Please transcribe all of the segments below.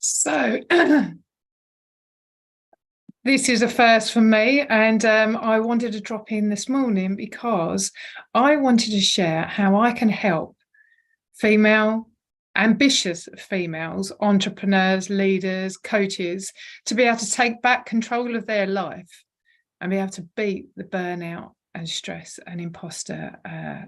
So this is a first for me, and I wanted to drop in this morning because I wanted to share how I can help ambitious females, entrepreneurs, leaders, coaches, to be able to take back control of their life and be able to beat the burnout and stress and imposter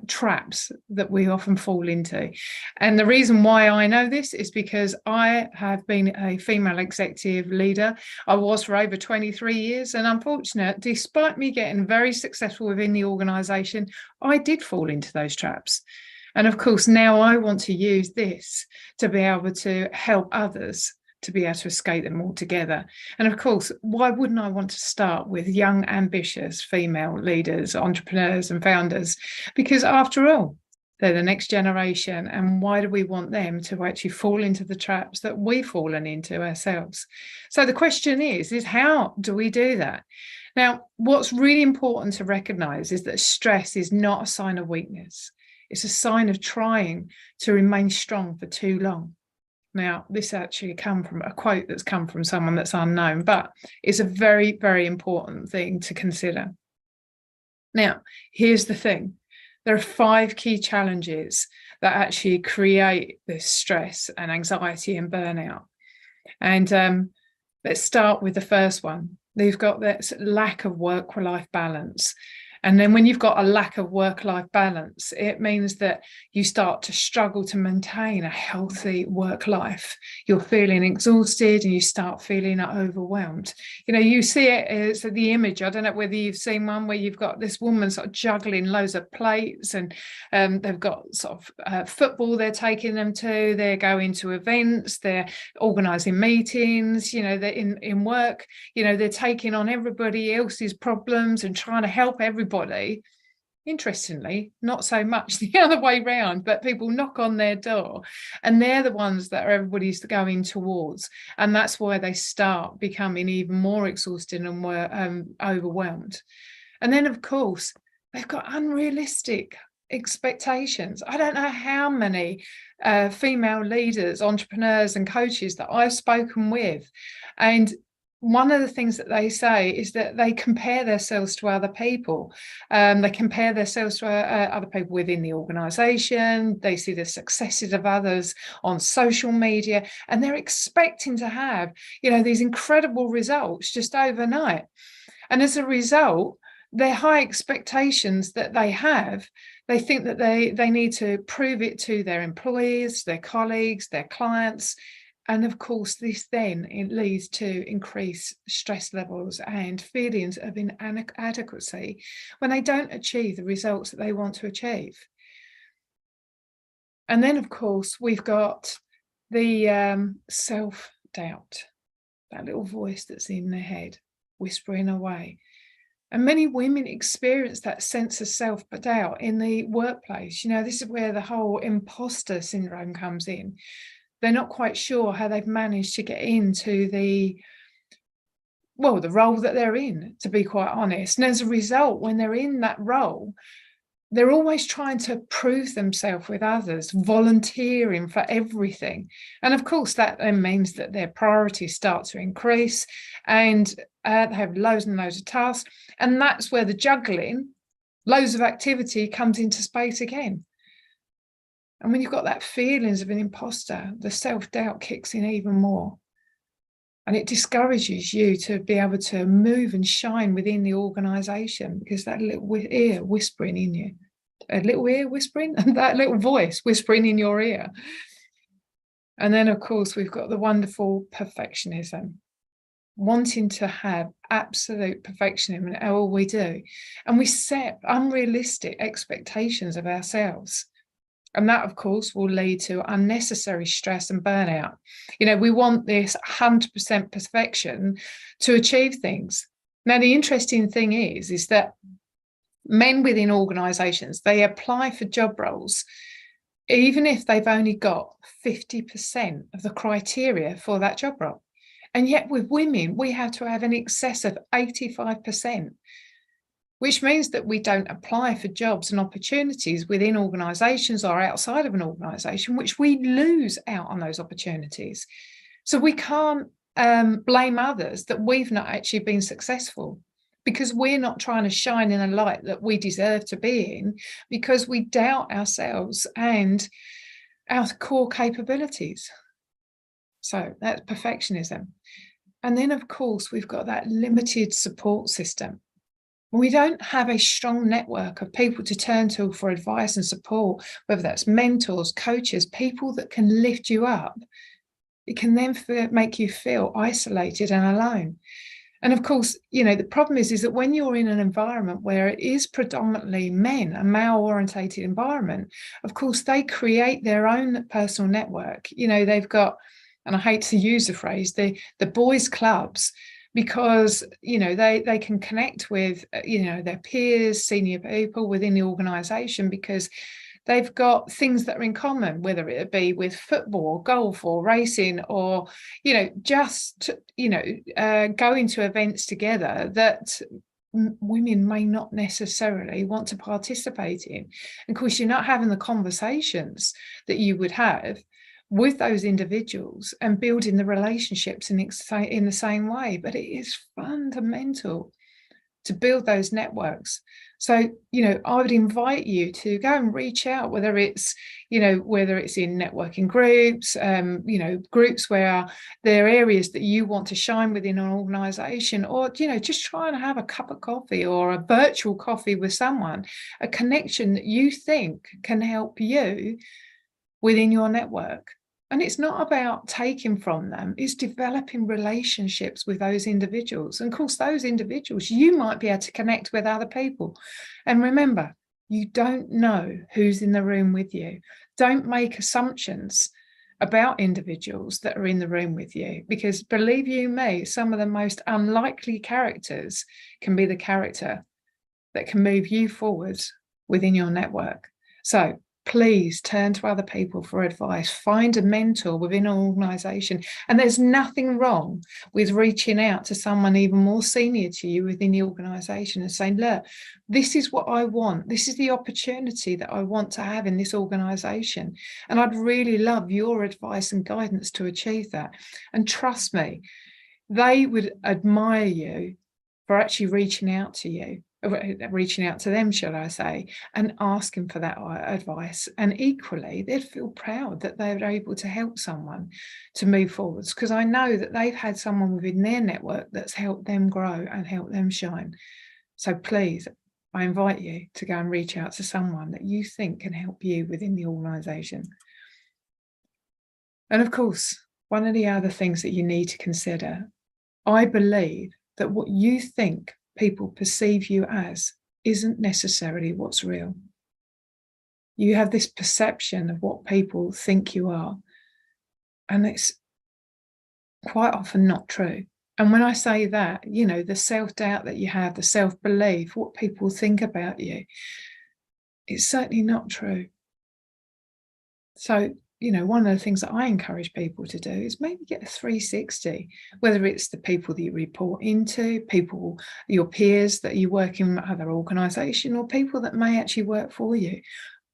traps that we often fall into. And the reason why I know this is because I have been a female executive leader. I was for over 23 years, and unfortunately, despite me getting very successful within the organization, I did fall into those traps. And of course, now I want to use this to be able to help others to be able to escape them altogether. And of course, why wouldn't I want to start with young, ambitious female leaders, entrepreneurs and founders? Because after all, they're the next generation. And why do we want them to actually fall into the traps that we've fallen into ourselves? So the question is how do we do that? Now, what's really important to recognize is that stress is not a sign of weakness. It's a sign of trying to remain strong for too long. Now, this actually come from a quote that's come from someone that's unknown, but it's a very, very important thing to consider. Now, here's the thing. There are 5 key challenges that actually create this stress and anxiety and burnout. And let's start with the first one. They've got this lack of work-life balance. And then when you've got a lack of work-life balance, it means that you start to struggle to maintain a healthy work life. You're feeling exhausted and you start feeling overwhelmed. You know, you see it as the image. I don't know whether you've seen one where you've got this woman sort of juggling loads of plates, and they've got sort of football they're taking them to. They're going to events. They're organising meetings. You know, they're in work. You know, they're taking on everybody else's problems and trying to help everybody. Interestingly, not so much the other way round, but people knock on their door and they're the ones that everybody's going towards. And that's why they start becoming even more exhausted and more overwhelmed. And then, of course, they've got unrealistic expectations. I don't know how many female leaders, entrepreneurs and coaches that I've spoken with, and one of the things that they say is that they compare themselves to other people. They compare themselves to other people within the organisation. They see the successes of others on social media, and they're expecting to have, you know, these incredible results just overnight. And as a result, their high expectations that they have, they think that they need to prove it to their employees, their colleagues, their clients. And of course, this then it leads to increased stress levels and feelings of inadequacy when they don't achieve the results that they want to achieve. And then, of course, we've got the self-doubt, that little voice that's in their head, whispering away. And many women experience that sense of self-doubt in the workplace. You know, this is where the whole imposter syndrome comes in. They're not quite sure how they've managed to get into the role that they're in, to be quite honest. And as a result, when they're in that role, they're always trying to prove themselves with others, volunteering for everything. And of course, that then means that their priorities start to increase and they have loads and loads of tasks. And that's where the juggling, loads of activity comes into space again. And when you've got that feelings of an imposter, the self-doubt kicks in even more. And it discourages you to be able to move and shine within the organisation, because that little ear whispering in you, a little ear whispering, and that little voice whispering in your ear. And then, of course, we've got the wonderful perfectionism, wanting to have absolute perfectionism in all we do. And we set unrealistic expectations of ourselves. And that, of course, will lead to unnecessary stress and burnout. You know, we want this 100% perfection to achieve things. Now, the interesting thing is that men within organisations, they apply for job roles, even if they've only got 50% of the criteria for that job role. And yet with women, we have to have an excess of 85%. Which means that we don't apply for jobs and opportunities within organisations or outside of an organisation, which we lose out on those opportunities. So we can't blame others that we've not actually been successful, because we're not trying to shine in a light that we deserve to be in, because we doubt ourselves and our core capabilities. So that's perfectionism. And then, of course, we've got that limited support system. We don't have a strong network of people to turn to for advice and support, whether that's mentors, coaches, people that can lift you up. It can then make you feel isolated and alone. And of course, the problem is that when you're in an environment where it is predominantly men, a male-orientated environment, of course, they create their own personal network. They've got, and I hate to use the phrase, the boys' clubs, because they can connect with their peers, senior people within the organization, because they've got things that are in common, whether it be with football, golf, or racing, or just going to events together that women may not necessarily want to participate in. And of course, you're not having the conversations that you would have with those individuals and building the relationships in the same way. But it is fundamental to build those networks. So, I would invite you to go and reach out, whether it's in networking groups, groups where there are areas that you want to shine within an organization, or, just try and have a cup of coffee or a virtual coffee with someone, a connection that you think can help you within your network. And it's not about taking from them, it's developing relationships with those individuals. And of course, those individuals, you might be able to connect with other people. And remember, you don't know who's in the room with you. Don't make assumptions about individuals that are in the room with you, because believe you me, some of the most unlikely characters can be the character that can move you forwards within your network. So please turn to other people for advice. Find a mentor within an organization. And there's nothing wrong with reaching out to someone even more senior to you within the organization and saying, look, this is what I want. This is the opportunity that I want to have in this organization. And I'd really love your advice and guidance to achieve that. And trust me, they would admire you for actually reaching out to them, shall I say, and asking for that advice. And equally, they'd feel proud that they were able to help someone to move forwards, because I know that they've had someone within their network that's helped them grow and helped them shine. So please, I invite you to go and reach out to someone that you think can help you within the organisation. And of course, one of the other things that you need to consider, I believe that what you think people perceive you as isn't necessarily what's real. You have this perception of what people think you are, and it's quite often not true. And when I say that, the self-doubt that you have, the self-belief, what people think about you, it's certainly not true. So, one of the things that I encourage people to do is maybe get a 360, whether it's the people that you report into, people, your peers that you work in other organisation, or people that may actually work for you.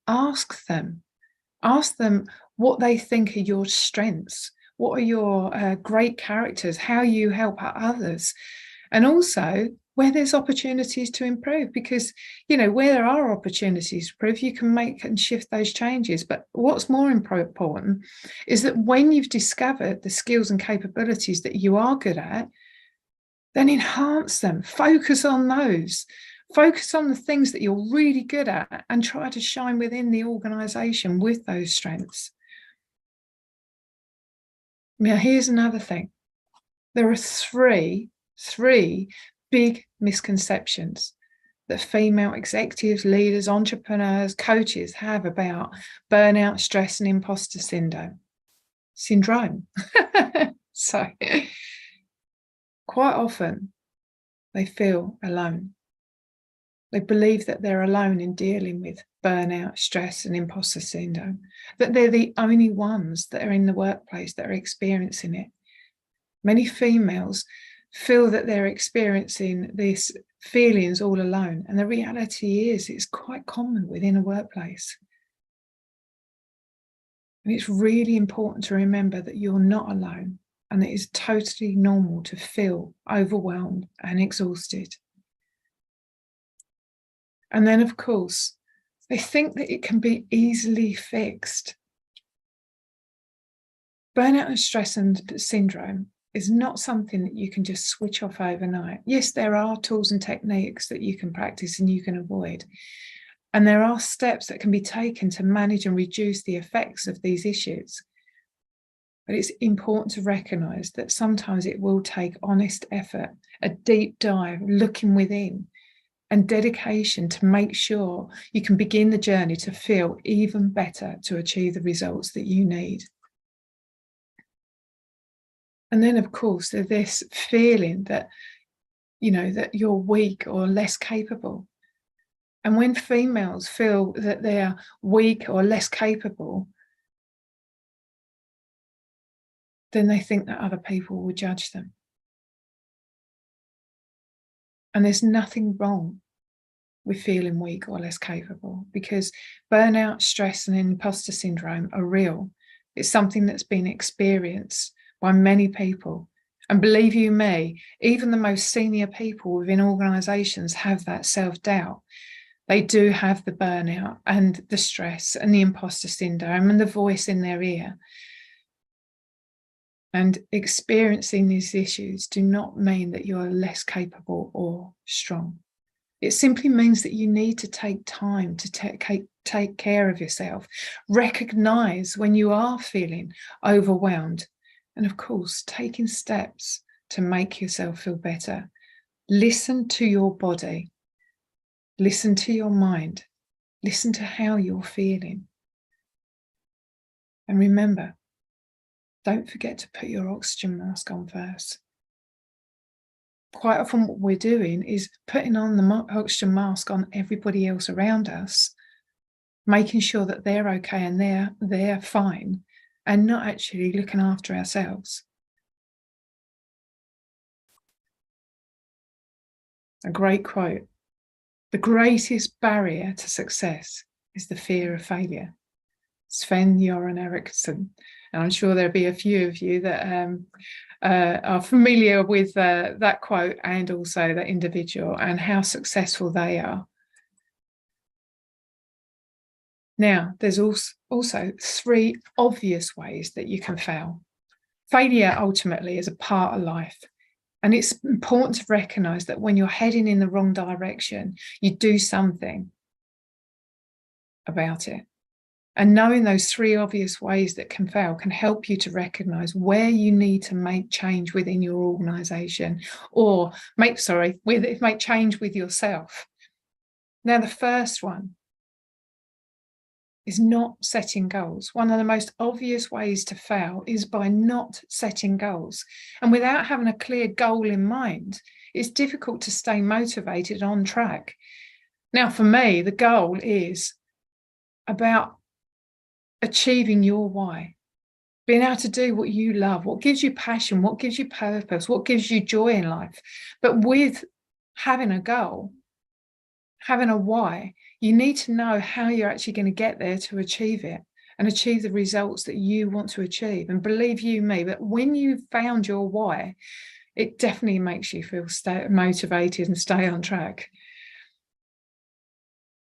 Ask them what they think are your strengths, what are your great characters, how you help others, and also where there's opportunities to improve, because where there are opportunities to improve, you can make and shift those changes. But what's more important is that when you've discovered the skills and capabilities that you are good at, then enhance them, focus on those, focus on the things that you're really good at, and try to shine within the organization with those strengths. Now, here's another thing. There are three big misconceptions that female executives, leaders, entrepreneurs, coaches have about burnout, stress, and imposter syndrome. So quite often they feel alone. They believe that they're alone in dealing with burnout, stress, and imposter syndrome, that they're the only ones that are in the workplace that are experiencing it. Many females feel that they're experiencing these feelings all alone. And the reality is it's quite common within a workplace. And it's really important to remember that you're not alone. and it is totally normal to feel overwhelmed and exhausted. And then, of course, they think that it can be easily fixed. Burnout and stress and syndrome is not something that you can just switch off overnight. Yes, there are tools and techniques that you can practice and you can avoid. And there are steps that can be taken to manage and reduce the effects of these issues. But it's important to recognise that sometimes it will take honest effort, a deep dive, looking within, and dedication to make sure you can begin the journey to feel even better to achieve the results that you need. And then, of course, there's this feeling that, that you're weak or less capable. And when females feel that they're weak or less capable, then they think that other people will judge them. And there's nothing wrong with feeling weak or less capable, because burnout, stress, and imposter syndrome are real. It's something that's been experienced by many people. And believe you me, even the most senior people within organisations have that self-doubt. They do have the burnout and the stress and the imposter syndrome and the voice in their ear. And experiencing these issues do not mean that you're less capable or strong. It simply means that you need to take time to take care of yourself, recognise when you are feeling overwhelmed, and of course, taking steps to make yourself feel better. Listen to your body, listen to your mind, listen to how you're feeling. And remember, don't forget to put your oxygen mask on first. Quite often what we're doing is putting on the oxygen mask on everybody else around us, making sure that they're okay and they're fine, and not actually looking after ourselves. A great quote: "The greatest barrier to success is the fear of failure." Sven-Göran Eriksson. And I'm sure there'll be a few of you that are familiar with that quote and also that individual and how successful they are. Now, there's also 3 obvious ways that you can fail. Failure ultimately is a part of life. And it's important to recognise that when you're heading in the wrong direction, you do something about it. And knowing those 3 obvious ways that can fail can help you to recognise where you need to make change within your organisation, or make change with yourself. Now, the first one is not setting goals. One of the most obvious ways to fail is by not setting goals. And without having a clear goal in mind, it's difficult to stay motivated on track. Now, for me, the goal is about achieving your why, being able to do what you love, what gives you passion, what gives you purpose, what gives you joy in life. But with having a goal, having a why, you need to know how you're actually going to get there to achieve it and achieve the results that you want to achieve. And believe you me, that when you've found your why, it definitely makes you feel motivated and stay on track.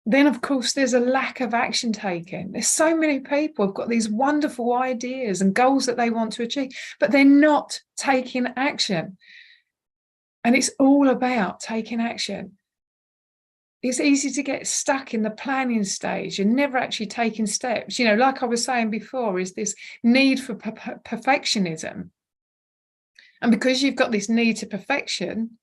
Then, of course, there's a lack of action taken. There's so many people who've got these wonderful ideas and goals that they want to achieve, but they're not taking action. And it's all about taking action. It's easy to get stuck in the planning stage and never actually taking steps. Like I was saying before, is this need for perfectionism. And because you've got this need to perfection,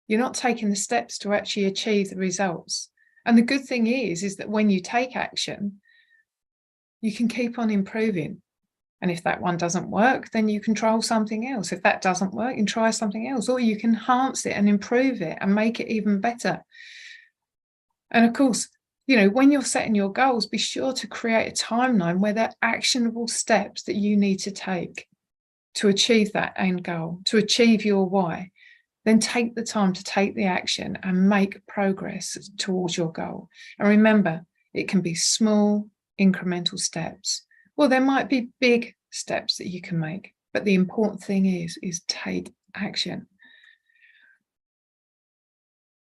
you're not taking the steps to actually achieve the results. And the good thing is that when you take action, you can keep on improving. And if that one doesn't work, then you can trial something else. If that doesn't work, you can try something else, or you can enhance it and improve it and make it even better. And of course, when you're setting your goals, be sure to create a timeline where there are actionable steps that you need to take to achieve that end goal, to achieve your why. Then take the time to take the action and make progress towards your goal. And remember, it can be small, incremental steps. Well, there might be big steps that you can make. But the important thing is take action.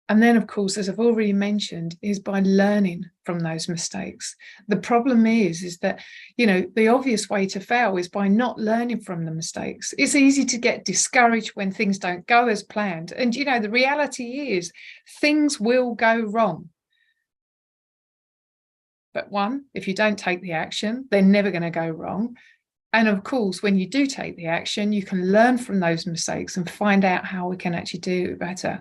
And then, of course, as I've already mentioned, is by learning from those mistakes. The problem is that, the obvious way to fail is by not learning from the mistakes. It's easy to get discouraged when things don't go as planned. And, the reality is things will go wrong. But one, if you don't take the action, they're never going to go wrong. And of course, when you do take the action, you can learn from those mistakes and find out how we can actually do it better.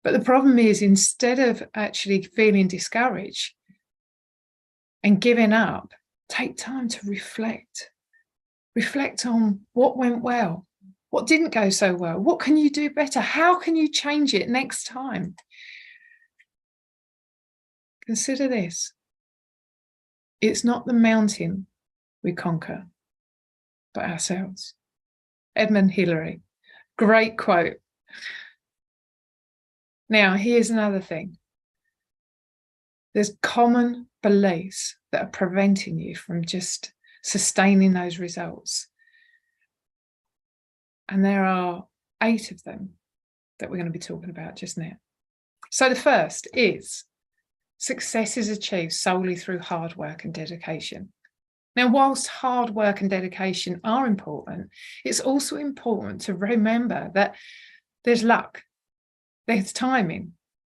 But the problem is, instead of actually feeling discouraged and giving up, take time to reflect. Reflect on what went well, what didn't go so well, what can you do better, how can you change it next time? Consider this. It's not the mountain we conquer, but ourselves. Edmund Hillary, great quote. Now, here's another thing. There's common beliefs that are preventing you from just sustaining those results. And there are 8 of them that we're going to be talking about just now. So the first is success is achieved solely through hard work and dedication. Now, whilst hard work and dedication are important, it's also important to remember that there's luck, there's timing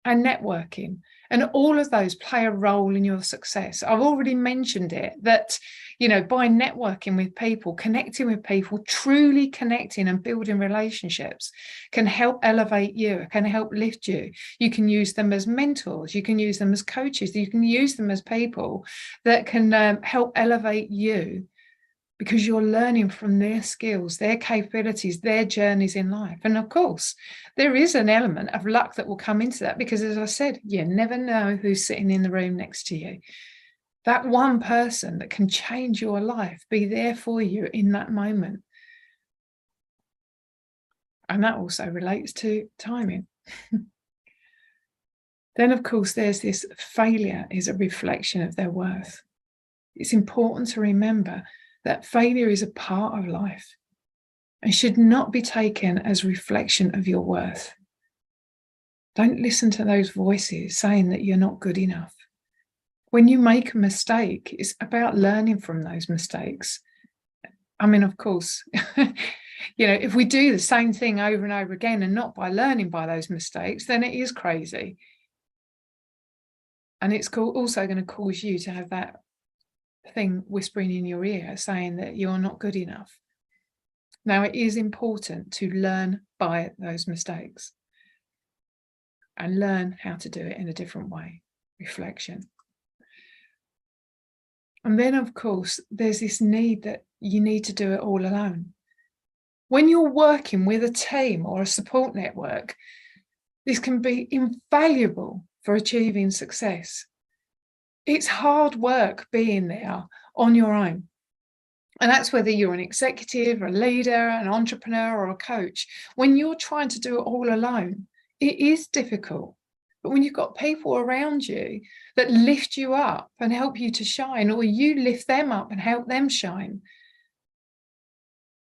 and networking, and all of those play a role in your success. I've already mentioned it, that, by networking with people, connecting with people, truly connecting and building relationships can help elevate you, can help lift you. You can use them as mentors, you can use them as coaches, you can use them as people that can help elevate you, because you're learning from their skills, their capabilities, their journeys in life. And of course, there is an element of luck that will come into that, because, as I said, you never know who's sitting in the room next to you. That one person that can change your life, be there for you in that moment. And that also relates to timing. Then, of course, there's this failure is a reflection of their worth. It's important to remember that failure is a part of life and should not be taken as reflection of your worth. Don't listen to those voices saying that you're not good enough. When you make a mistake, it's about learning from those mistakes. I mean, of course, if we do the same thing over and over again and not by learning by those mistakes, then it is crazy. And it's also going to cause you to have that thing whispering in your ear saying that you're not good enough. Now, it is important to learn by those mistakes and learn how to do it in a different way. Reflection. And then, of course, there's this need that you need to do it all alone. When you're working with a team or a support network, this can be invaluable for achieving success. It's hard work being there on your own. And that's whether you're an executive, a leader, an entrepreneur, or a coach. When you're trying to do it all alone, it is difficult. But when you've got people around you that lift you up and help you to shine, or you lift them up and help them shine,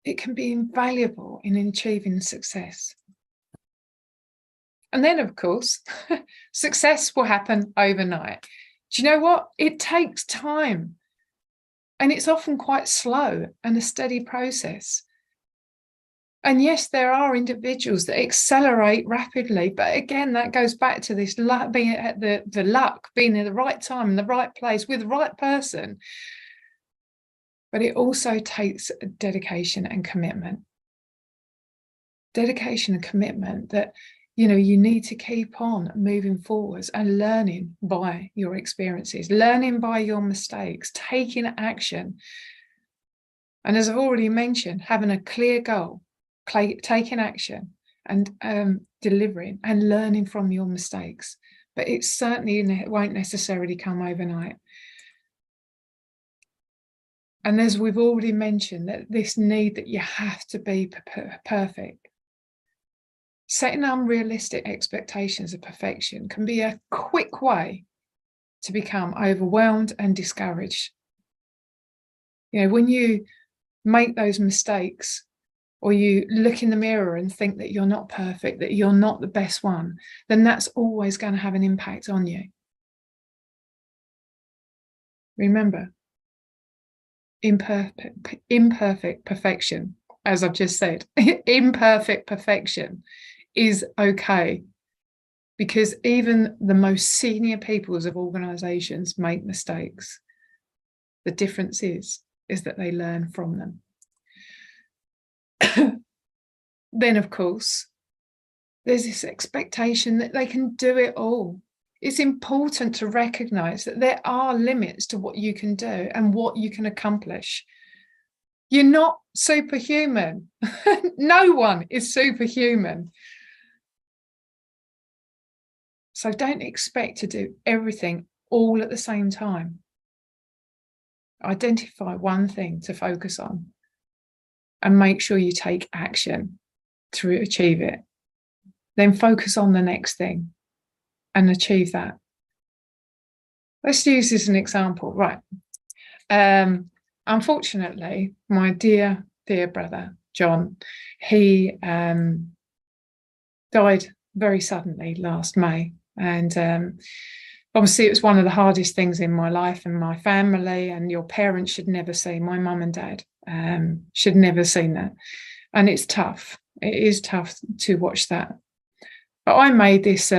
it can be invaluable in achieving success. And then, of course, success will happen overnight. Do you know what? It takes time. And it's often quite slow and a steady process. And yes, there are individuals that accelerate rapidly. But again, that goes back to this luck, being at the luck, being in the right time, in the right place, with the right person. But it also takes dedication and commitment. Dedication and commitment that you need to keep on moving forwards and learning by your experiences, learning by your mistakes, taking action. And as I've already mentioned, having a clear goal, taking action and delivering and learning from your mistakes. But it certainly won't necessarily come overnight. And as we've already mentioned, that this need that you have to be perfect. Setting unrealistic expectations of perfection can be a quick way to become overwhelmed and discouraged. When you make those mistakes, or you look in the mirror and think that you're not perfect, that you're not the best one, then that's always going to have an impact on you. Remember, imperfect perfection, as I've just said, imperfect perfection is okay, because even the most senior peoples of organizations make mistakes. The difference is that they learn from them. Then, of course, there's this expectation that they can do it all. It's important to recognize that there are limits to what you can do and what you can accomplish. You're not superhuman. No one is superhuman. So don't expect to do everything all at the same time. Identify one thing to focus on and make sure you take action to achieve it. Then focus on the next thing and achieve that. Let's use this as an example. Right. Unfortunately, my dear brother, John, he died very suddenly last May. And obviously, it was one of the hardest things in my life and my family, and your parents should never see, my mum and dad should never have seen that. And it's tough. It is tough to watch that. But I made this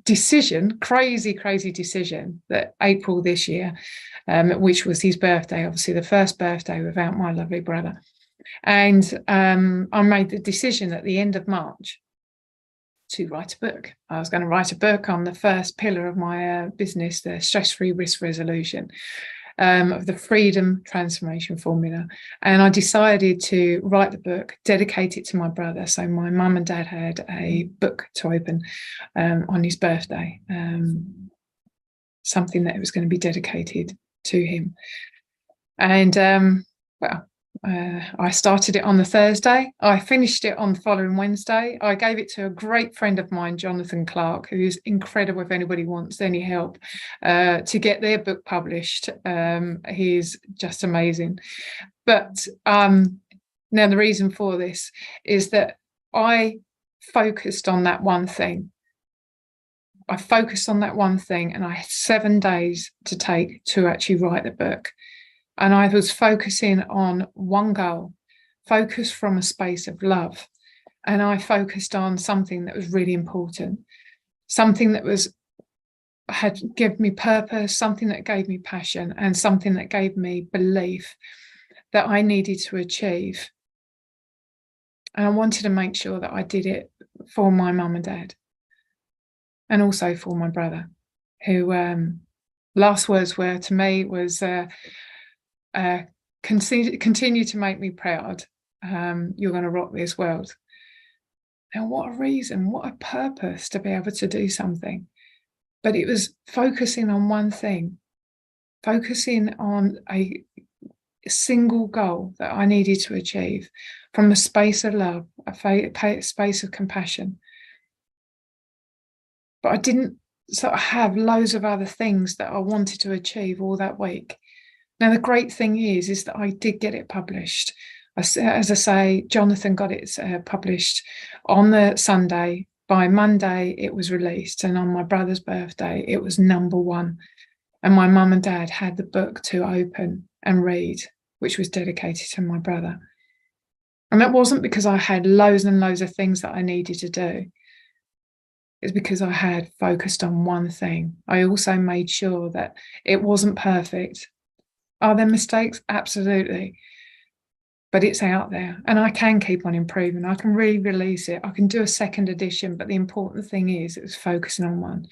decision, crazy decision, that April this year, which was his birthday, obviously the first birthday without my lovely brother. And I made the decision at the end of March to write a book. I was going to write a book on the first pillar of my business, the stress-free risk resolution, of the freedom transformation formula. And I decided to write the book, dedicate it to my brother. So my mum and dad had a book to open on his birthday, something that was going to be dedicated to him. And I started it on the Thursday. I finished it on the following Wednesday. I gave it to a great friend of mine, Jonathan Clark, who's incredible if anybody wants any help to get their book published. He's just amazing. But now the reason for this is that I focused on that one thing. I focused on that one thing, and I had 7 days to take to actually write the book. And I was focusing on one goal, focused from a space of love. And I focused on something that was really important, something that had given me purpose, something that gave me passion, and something that gave me belief that I needed to achieve. And I wanted to make sure that I did it for my mum and dad, and also for my brother, who last words were to me was, continue to make me proud. You're going to rock this world. Now, what a reason, what a purpose to be able to do something. But it was focusing on one thing, focusing on a single goal that I needed to achieve from a space of love, a space of compassion. But I didn't sort of have loads of other things that I wanted to achieve all that week. Now, the great thing is that I did get it published. As I say, Jonathan got it published on the Sunday. By Monday, it was released. And on my brother's birthday, it was #1. And my mum and dad had the book to open and read, which was dedicated to my brother. And that wasn't because I had loads and loads of things that I needed to do. It's because I had focused on one thing. I also made sure that it wasn't perfect. Are there mistakes? Absolutely. But it's out there, and I can keep on improving. I can re-release it. I can do a second edition, but the important thing is it was focusing on one.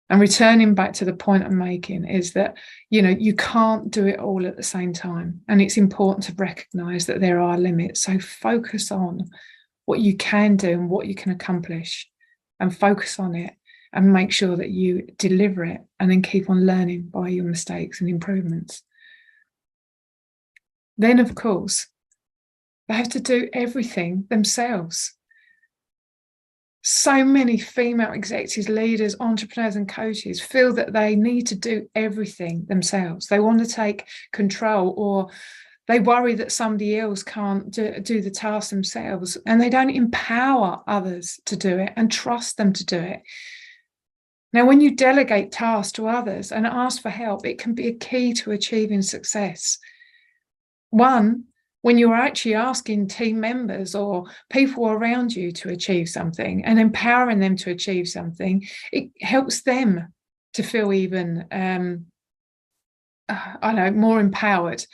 And returning back to the point I'm making is that, you can't do it all at the same time. And it's important to recognize that there are limits. So focus on what you can do and what you can accomplish, and focus on it. And make sure that you deliver it, and then keep on learning by your mistakes and improvements. Then, of course, they have to do everything themselves. So many female executives, leaders, entrepreneurs, and coaches feel that they need to do everything themselves. They want to take control, or they worry that somebody else can't do the task themselves, and they don't empower others to do it and trust them to do it. Now, when you delegate tasks to others and ask for help, it can be a key to achieving success. One, when you're actually asking team members or people around you to achieve something and empowering them to achieve something, it helps them to feel even, more empowered,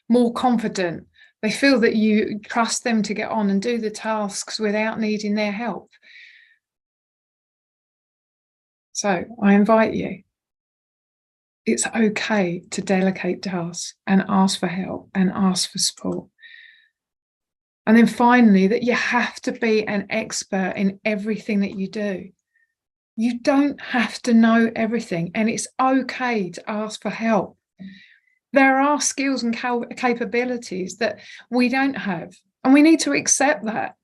more confident. They feel that you trust them to get on and do the tasks without needing their help. So I invite you. It's okay to delegate tasks and ask for help and ask for support. And then finally, that you have to be an expert in everything that you do. You don't have to know everything, and it's okay to ask for help. There are skills and capabilities that we don't have, and we need to accept that.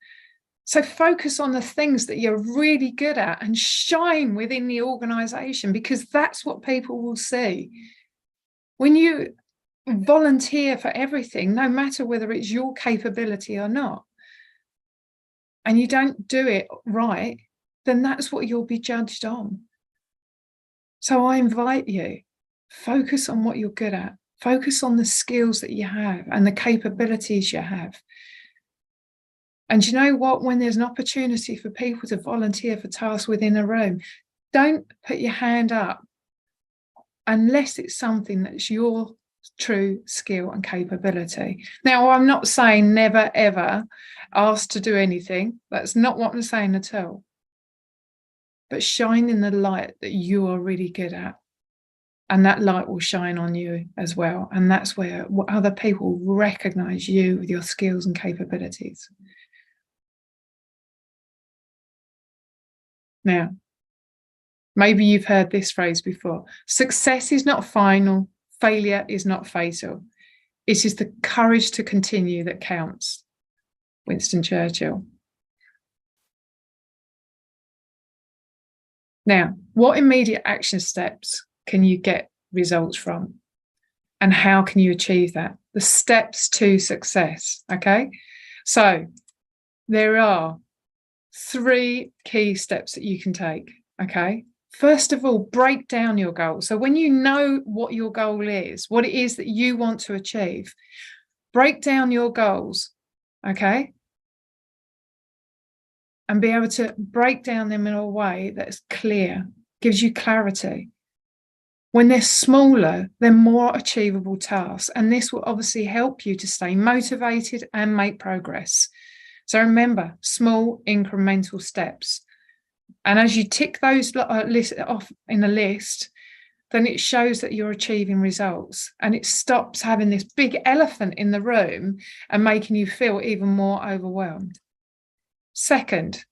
So focus on the things that you're really good at and shine within the organization, because that's what people will see. When you volunteer for everything, no matter whether it's your capability or not, and you don't do it right, then that's what you'll be judged on. So I invite you, focus on what you're good at, focus on the skills that you have and the capabilities you have. And you know what? When there's an opportunity for people to volunteer for tasks within a room, don't put your hand up unless it's something that's your true skill and capability. Now, I'm not saying never, ever ask to do anything. That's not what I'm saying at all. But shine in the light that you are really good at. And that light will shine on you as well. And that's where other people recognize you with your skills and capabilities. Now, maybe you've heard this phrase before. Success is not final. Failure is not fatal. It is the courage to continue that counts. Winston Churchill. Now, what immediate action steps can you get results from? And how can you achieve that? The steps to success, okay? So there are 3 key steps that you can take, okay? First of all, break down your goal. So when you know what your goal is, what it is that you want to achieve, break down your goals, okay? And be able to break down them in a way that's clear, gives you clarity. When they're smaller, they're more achievable tasks. And this will obviously help you to stay motivated and make progress. So remember, small incremental steps. And as you tick those off in a list, then it shows that you're achieving results, and it stops having this big elephant in the room and making you feel even more overwhelmed. Second,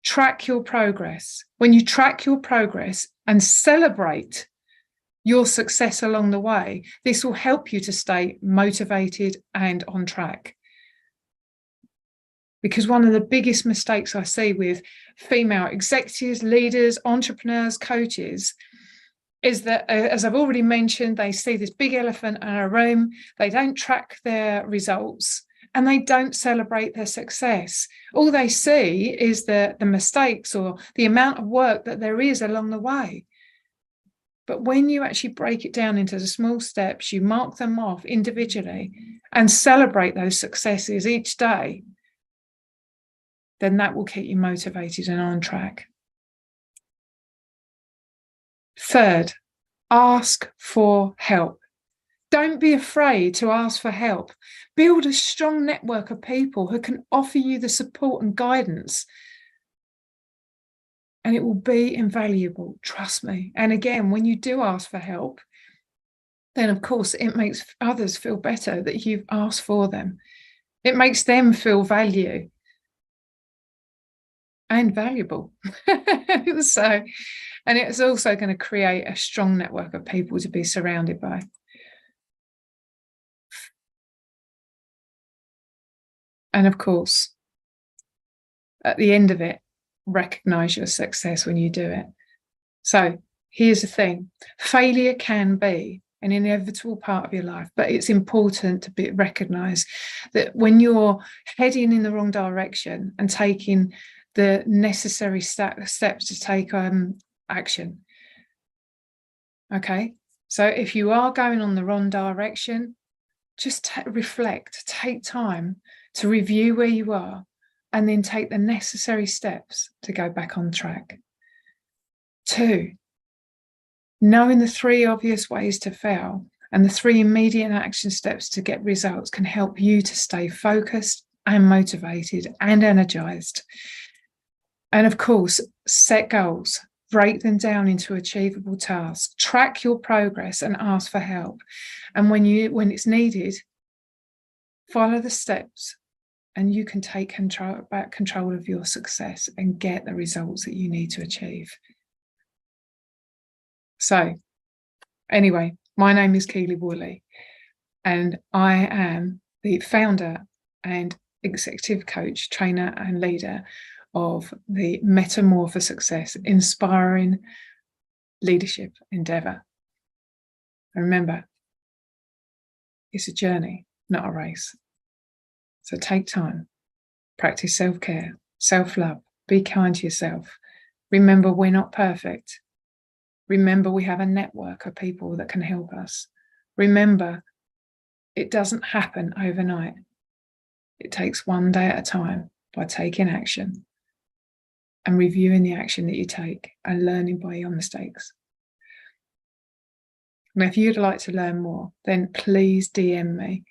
track your progress. When you track your progress and celebrate your success along the way, this will help you to stay motivated and on track. Because one of the biggest mistakes I see with female executives, leaders, entrepreneurs, coaches is that, as I've already mentioned, they see this big elephant in a room, they don't track their results, and they don't celebrate their success. All they see is the mistakes or the amount of work that there is along the way. But when you actually break it down into the small steps, you mark them off individually and celebrate those successes each day, then that will keep you motivated and on track. Third, ask for help. Don't be afraid to ask for help. Build a strong network of people who can offer you the support and guidance. And it will be invaluable, trust me. And again, when you do ask for help, then of course it makes others feel better that you've asked for them. It makes them feel value and valuable. So, and it's also going to create a strong network of people to be surrounded by. And of course, at the end of it, recognize your success when you do it. So here's the thing. Failure can be an inevitable part of your life, but it's important to recognize that when you're heading in the wrong direction and taking the necessary steps to take action. Okay, so if you are going on the wrong direction, just reflect, take time to review where you are, and then take the necessary steps to go back on track. 2, knowing the 3 obvious ways to fail and the 3 immediate action steps to get results can help you to stay focused and motivated and energized. And of course, set goals, break them down into achievable tasks, track your progress and ask for help. And when it's needed, follow the steps and you can take back control of your success and get the results that you need to achieve. So anyway, my name is Keely Woolley and I am the founder and executive coach, trainer and leader of the Metamorph for Success Inspiring Leadership Endeavour. And remember, it's a journey, not a race. So take time, practice self-care, self-love, be kind to yourself. Remember, we're not perfect. Remember, we have a network of people that can help us. Remember, it doesn't happen overnight. It takes one day at a time by taking action and reviewing the action that you take and learning by your mistakes. And if you'd like to learn more, then please DM me.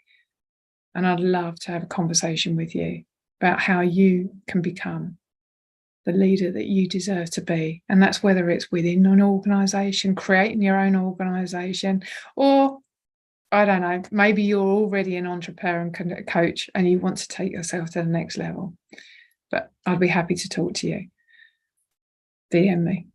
And I'd love to have a conversation with you about how you can become the leader that you deserve to be. And that's whether it's within an organisation, creating your own organisation, or I don't know, maybe you're already an entrepreneur and coach and you want to take yourself to the next level. But I'd be happy to talk to you. DM me.